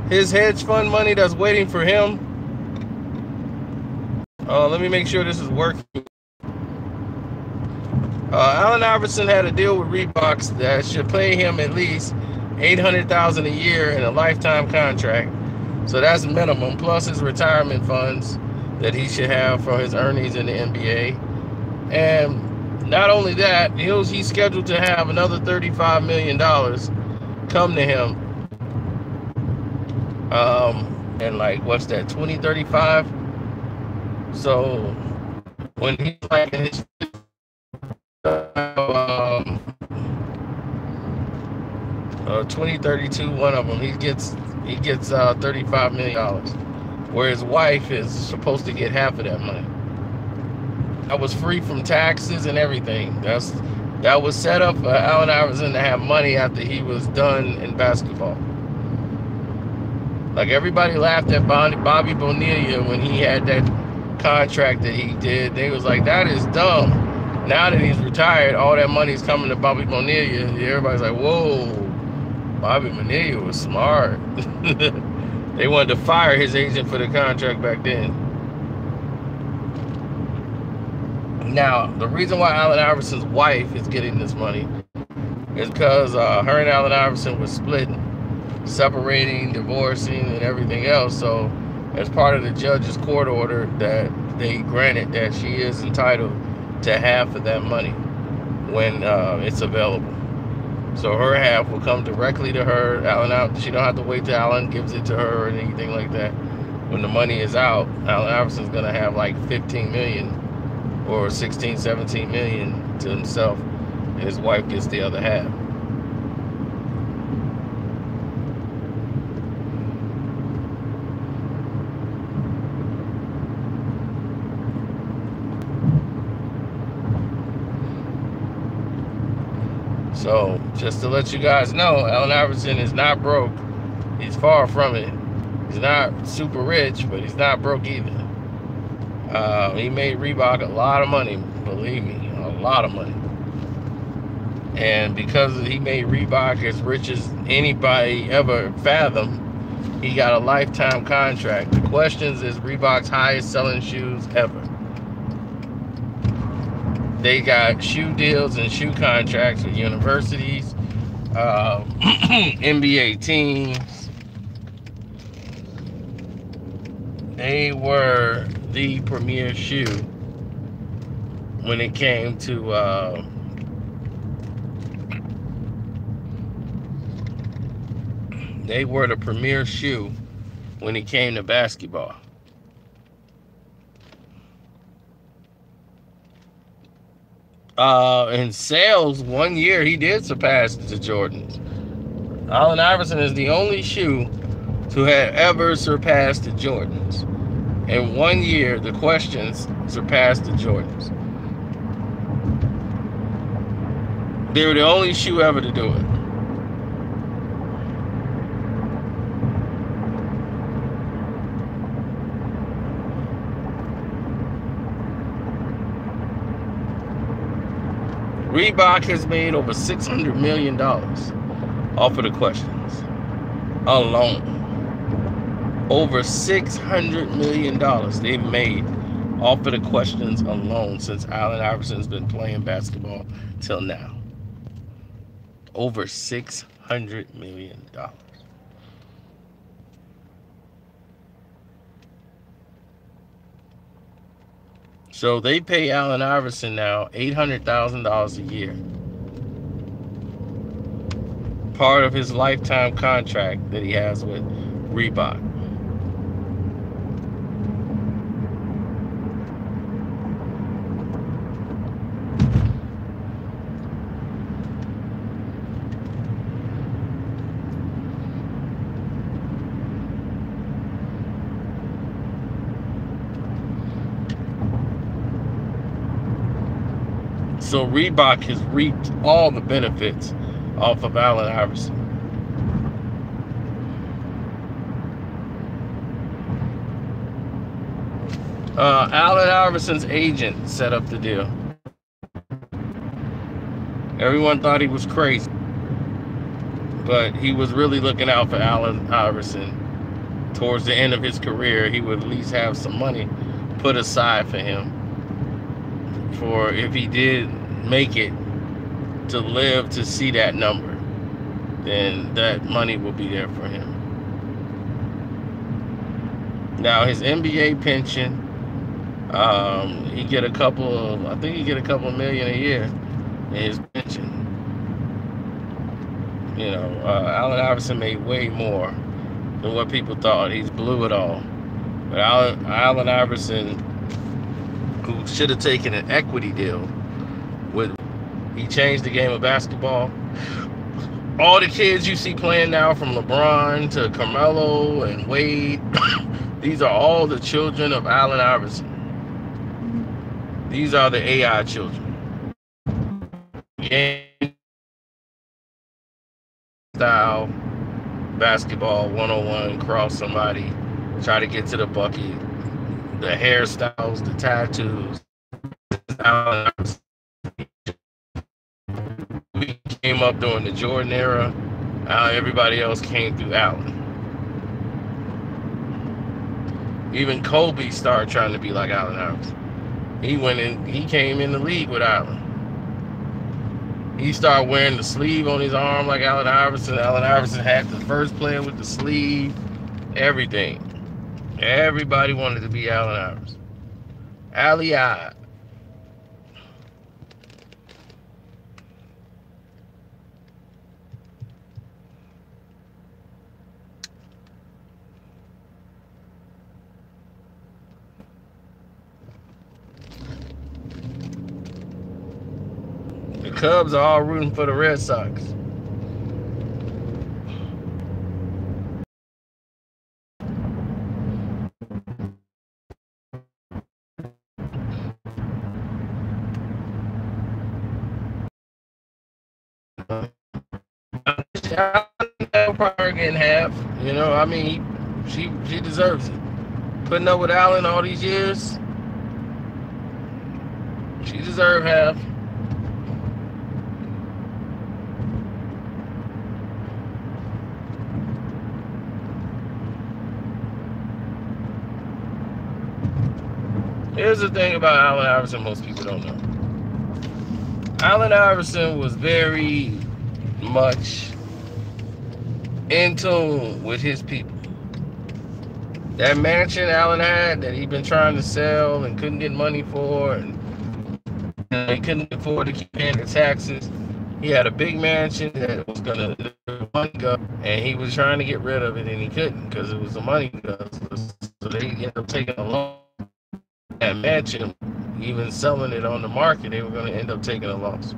his hedge fund money that's waiting for him. Let me make sure this is working. Allen Iverson had a deal with Reebok that should pay him at least $800,000 a year in a lifetime contract. So that's minimum, plus his retirement funds that he should have for his earnings in the NBA. And not only that, he's scheduled to have another $35 million come to him. And like, what's that, 2035? So when he's like in his 2032, one of them, he gets $35 million, where his wife is supposed to get half of that money. That was free from taxes and everything. That was set up for Allen Iverson to have money after he was done in basketball. Like, everybody laughed at Bobby Bonilla when he had that contract that he did. They was like, that is dumb. Now that he's retired, all that money's coming to Bobby Bonilla. Everybody's like, whoa, Bobby Bonilla was smart. They wanted to fire his agent for the contract back then. Now, the reason why Allen Iverson's wife is getting this money is because her and Allen Iverson was splitting, separating, divorcing, and everything else. So as part of the judge's court order, that they granted that she is entitled to half of that money when it's available. So her half will come directly to her. She don't have to wait till Allen gives it to her or anything like that. When the money is out, Allen Iverson's gonna have like 15 million or 16, 17 million to himself, and his wife gets the other half. So, just to let you guys know, Allen Iverson is not broke. He's far from it. He's not super rich, but he's not broke either. He made Reebok a lot of money, believe me, a lot of money. And because he made Reebok as rich as anybody ever fathomed, he got a lifetime contract. The Questions is Reebok's highest selling shoes ever. They got shoe deals and shoe contracts with universities, NBA teams. They were the premier shoe when it came to they were the premier shoe when it came to basketball. In sales, one year he did surpass the Jordans. Allen Iverson is the only shoe to have ever surpassed the Jordans. In 1 year, the Questions surpassed the Jordans. They were the only shoe ever to do it. Reebok has made over $600 million off of the Questions alone. Over $600 million they've made off of the Questions alone since Allen Iverson's been playing basketball till now. Over $600 million. So they pay Allen Iverson now $800,000 a year. Part of his lifetime contract that he has with Reebok. So Reebok has reaped all the benefits off of Allen Iverson. Allen Iverson's agent set up the deal. Everyone thought he was crazy, but he was really looking out for Allen Iverson towards the end of his career, he would at least have some money put aside for him, for if he did make it to live to see that number, then that money will be there for him. Now his NBA pension, he get a couple of, I think he get a couple of million a year in his pension. You know, Allen Iverson made way more than what people thought. He blew it all. But Allen Iverson, who should have taken an equity deal with, he changed the game of basketball. All the kids you see playing now, from LeBron to Carmelo and Wade, these are all the children of Allen Iverson. These are the AI children. Game style, basketball 101, cross somebody, try to get to the bucket, the hairstyles, the tattoos. Allen Iverson. We came up during the Jordan era. Everybody else came through Allen. Even Kobe started trying to be like Allen Iverson. He came in the league with Allen. He started wearing the sleeve on his arm like Allen Iverson. Allen Iverson had the first player with the sleeve, everything. Everybody wanted to be Allen Iverson. Allie-I. The Cubs are all rooting for the Red Sox. Probably getting half. You know, I mean, she deserves it. Putting up with Allen all these years, she deserves half. Here's the thing about Allen Iverson most people don't know. Allen Iverson was very much in tune with his people. That mansion Allen had that he'd been trying to sell and couldn't get money for, and he couldn't afford to keep paying the taxes. He had a big mansion that was gonna money go, and he was trying to get rid of it, and he couldn't because it was a money go. So they ended up taking a loan. That mansion, even selling it on the market, they were going to end up taking a loss.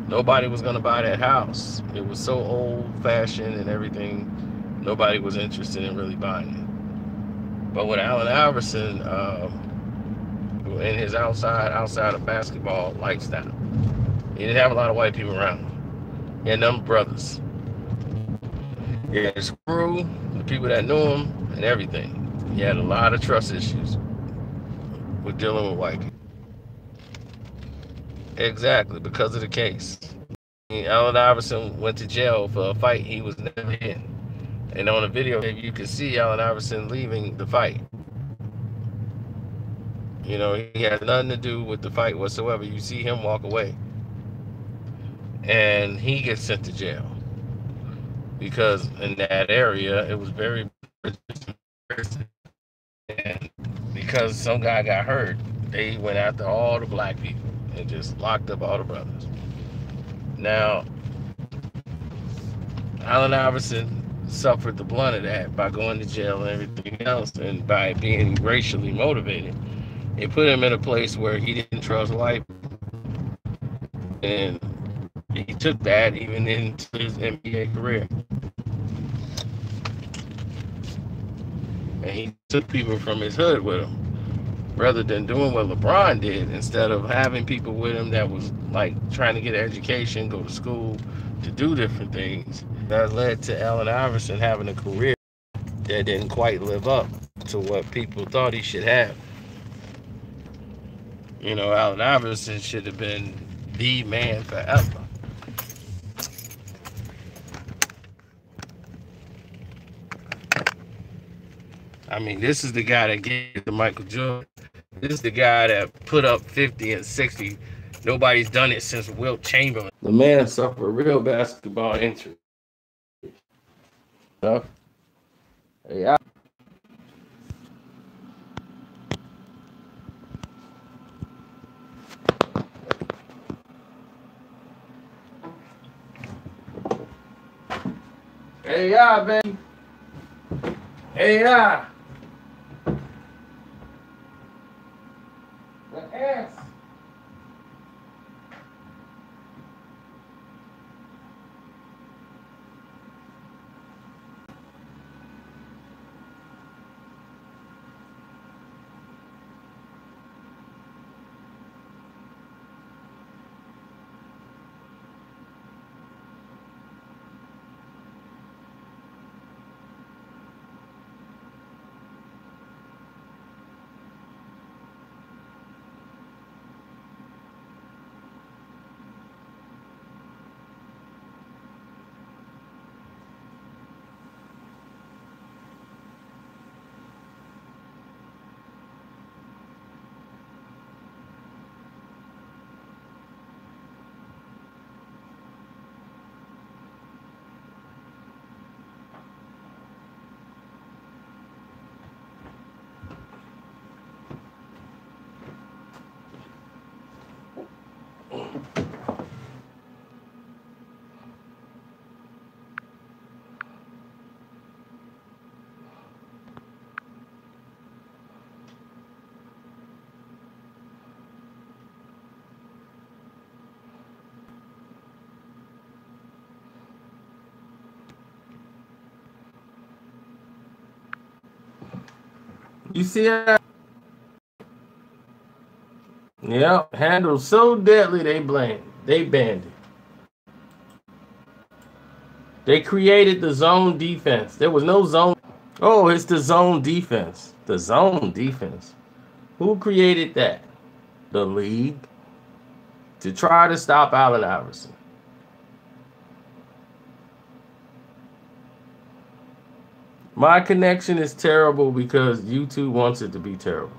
Nobody was going to buy that house. It was so old-fashioned and everything. Nobody was interested in really buying it. But with Allen Iverson, in his outside of basketball lifestyle, he didn't have a lot of white people around him. He had them brothers. He had his crew, the people that knew him, and everything. He had a lot of trust issues with dealing with white people. Exactly, because of the case. Allen Iverson went to jail for a fight he was never in. And on the video, you can see Allen Iverson leaving the fight. You know, he had nothing to do with the fight whatsoever. You see him walk away. And he gets sent to jail. Because in that area, it was very... And because some guy got hurt, they went after all the black people and just locked up all the brothers. Now, Allen Iverson suffered the blunt of that by going to jail and everything else, and by being racially motivated. It put him in a place where he didn't trust white people. And he took that even into his NBA career. And he took people from his hood with him, rather than doing what LeBron did. Instead of having people with him that was like trying to get an education, go to school, to do different things, that led to Allen Iverson having a career that didn't quite live up to what people thought he should have. You know, Allen Iverson should have been the man forever. I mean, this is the guy that gave it to Michael Jordan. This is the guy that put up 50 and 60. Nobody's done it since Wilt Chamberlain. The man suffered real basketball injury. Hey, yeah, baby. Hey, yeah. The ass. You see that? Yep, handle so deadly they banned it. They created the zone defense. There was no zone. Oh, it's the zone defense. The zone defense. Who created that? The league. To try to stop Allen Iverson. My connection is terrible because YouTube wants it to be terrible.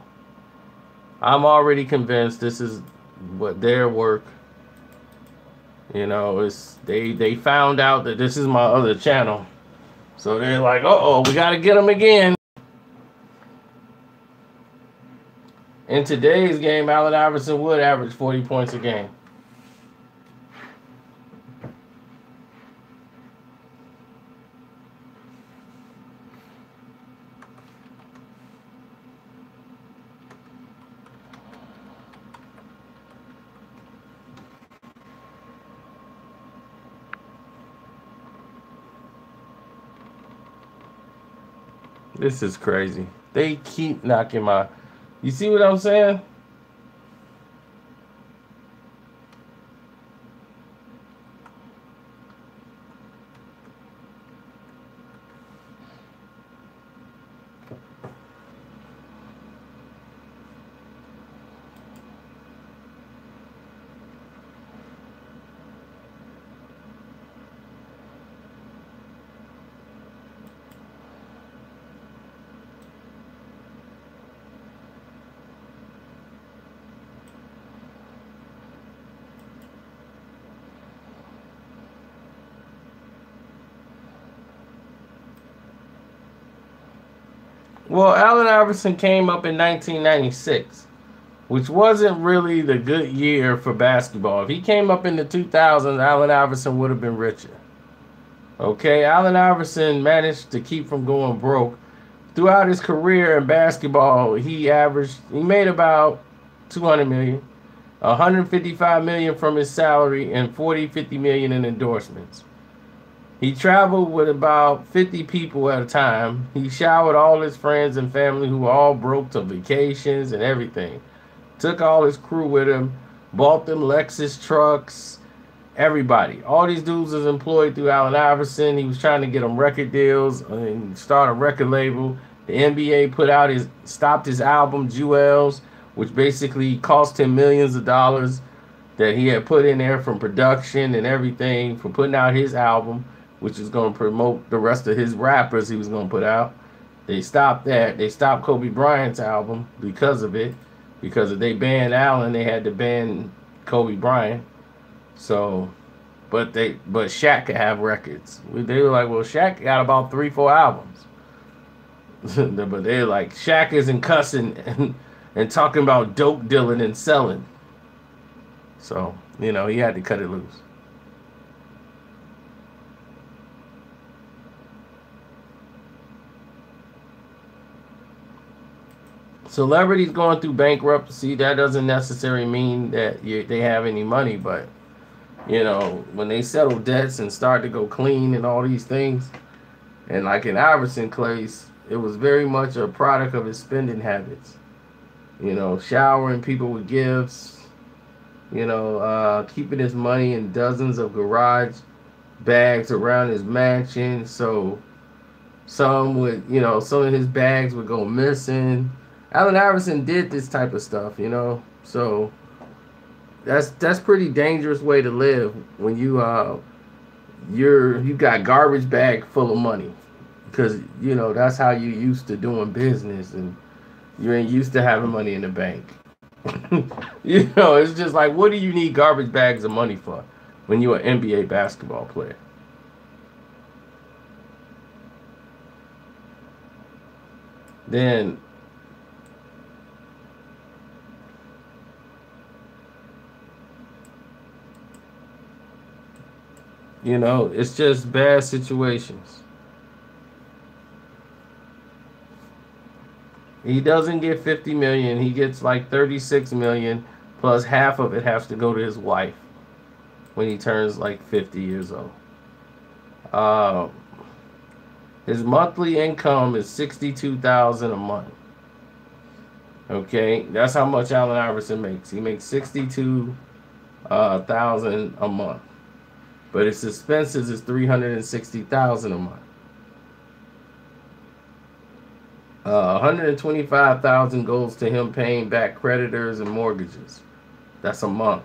I'm already convinced this is what their work. You know, it's they found out that this is my other channel. So they're like, uh-oh, we got to get them again. In today's game, Allen Iverson would average 40 points a game. This is crazy. They keep knocking my... You see what I'm saying? Well, Allen Iverson came up in 1996, which wasn't really the good year for basketball. If he came up in the 2000s, Allen Iverson would have been richer. Okay, Allen Iverson managed to keep from going broke. Throughout his career in basketball, he made about 200 million, 155 million from his salary, and 50 million in endorsements. He traveled with about 50 people at a time. He showered all his friends and family who were all broke to vacations and everything. Took all his crew with him, bought them Lexus trucks, everybody. All these dudes was employed through Allen Iverson. He was trying to get them record deals and start a record label. The NBA stopped his album, Jewels, which basically cost him millions of dollars that he had put in there from production and everything for putting out his album, which is going to promote the rest of his rappers he was going to put out. They stopped that. They stopped Kobe Bryant's album because of it. Because if they banned Allen, they had to ban Kobe Bryant. So, but Shaq could have records. They were like, well, Shaq got about 3-4 albums. But they're like, Shaq isn't cussing and talking about dope dealing and selling. So, he had to cut it loose. Celebrities going through bankruptcy, that doesn't necessarily mean that they have any money, but when they settle debts and start to go clean and all these things, and like in Iverson case, it was very much a product of his spending habits. Showering people with gifts, keeping his money in dozens of garage bags around his mansion. So some of his bags would go missing. Allen Iverson did this type of stuff, so that's pretty dangerous way to live when you got garbage bag full of money, because that's how you used to doing business, and you ain't used to having money in the bank. It's just like, what do you need garbage bags of money for when you're an NBA basketball player? Then it's just bad situations. He doesn't get 50 million. He gets like 36 million, plus half of it has to go to his wife when he turns like 50 years old. His monthly income is $62,000 a month. Okay, that's how much Allen Iverson makes. He makes $62,000 a month, but his expenses is $360,000 a month. 125,000 goes to him paying back creditors and mortgages. That's a month.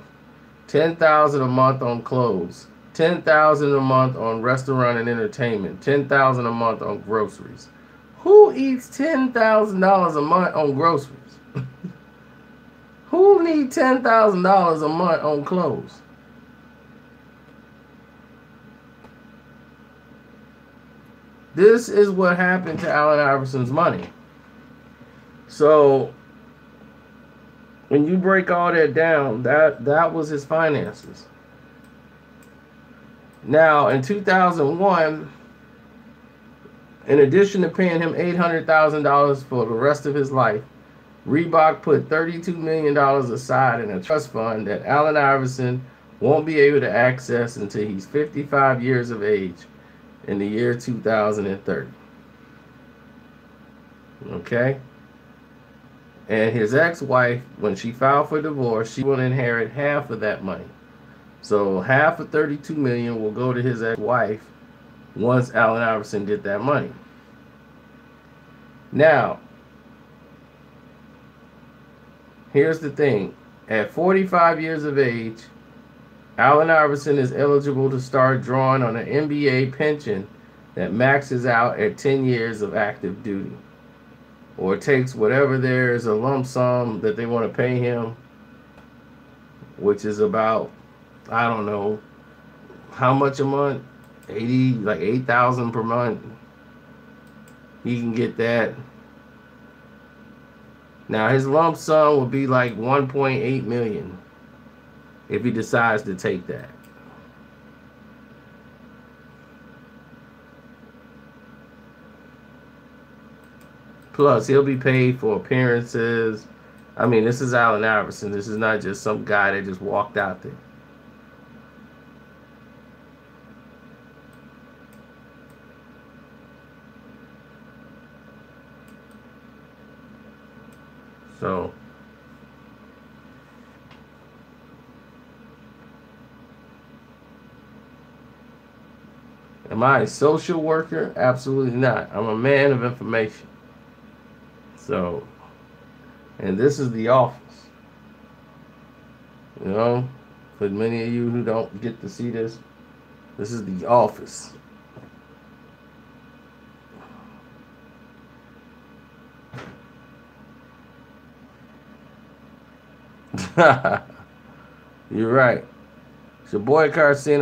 10,000 a month on clothes. 10,000 a month on restaurant and entertainment. 10,000 a month on groceries. Who eats $10,000 a month on groceries? Who needs $10,000 a month on clothes? This is what happened to Allen Iverson's money. So when you break all that down, that was his finances. Now in 2001, in addition to paying him $800,000 for the rest of his life, Reebok put $32 million aside in a trust fund that Allen Iverson won't be able to access until he's 55 years of age in the year 2030. Okay? And his ex-wife, when she filed for divorce, she will inherit half of that money. So half of $32 million will go to his ex-wife once Allen Iverson get that money. Now, here's the thing. At 45 years of age, Allen Iverson is eligible to start drawing on an NBA pension that maxes out at 10 years of active duty, or takes whatever there is a lump sum that they want to pay him, which is about, I don't know, how much a month? Like $8,000 per month. He can get that. Now his lump sum will be like 1.8 million if he decides to take that. Plus, he'll be paid for appearances. I mean, this is Allen Iverson. This is not just some guy that just walked out there. So, am I a social worker? Absolutely not. I'm a man of information. So, and this is the office. For many of you who don't get to see this, this is the office. You're right. It's your boy Carcino.